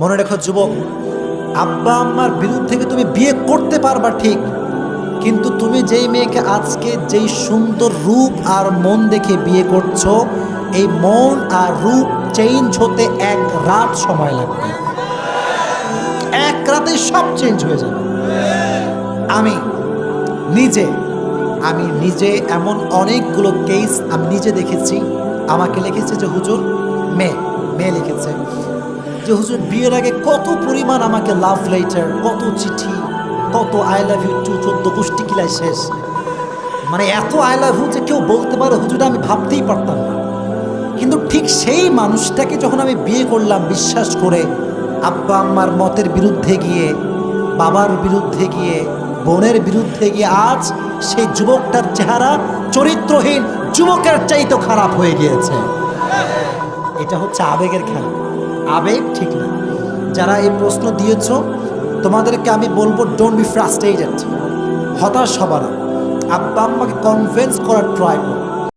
মনে রেখো যুবক, আব্বা আম্মার বিরুদ্ধে থেকে তুমি বিয়ে করতে পারবা ঠিক, কিন্তু তুমি যেই মেয়েকে আজকে যেই সুন্দর রূপ আর মন দেখে বিয়ে করছো, এই মন আর রূপ চেঞ্জ হতে এক রাত সময় লাগবে। এক রাতে সব চেঞ্জ হয়ে যাবে। আমি নিজে এমন অনেকগুলো কেস আমি নিজে দেখেছি। আমাকে লিখেছে যে হুজুর, মেয়ে লিখেছে যে হুজুর বিয়ের আগে কত পরিমাণ আমাকে লাভ লেটার, কত চিঠি, কত আই লাভ ইউ টু 14 গোষ্ঠী কিলাই শেষ। মানে এত আই লাভ ইউ যে কেউ বলতে পারে হুজুর, আমি ভাবতেই পারতাম না। কিন্তু ঠিক সেই মানুষটাকে যখন আমি বিয়ে করলাম বিশ্বাস করে, আব্বা আম্মার মতের বিরুদ্ধে গিয়ে, বাবার বিরুদ্ধে গিয়ে, বোনের বিরুদ্ধে গিয়ে, আজ সেই যুবকটার চেহারা চরিত্রহীন যুবকের চাইতে খারাপ হয়ে গিয়েছে। এটা হচ্ছে আবেগের খেলা, আবেগ ঠিক না। যারা এই প্রশ্ন দিয়েছো তোমাদেরকে আমি বলবো, ডোন্ট বি ফ্রাস্ট্রেটেড, হতাশ হবা না। আব্বা আম্মাকে কনভিন্স করার ট্রাই করো।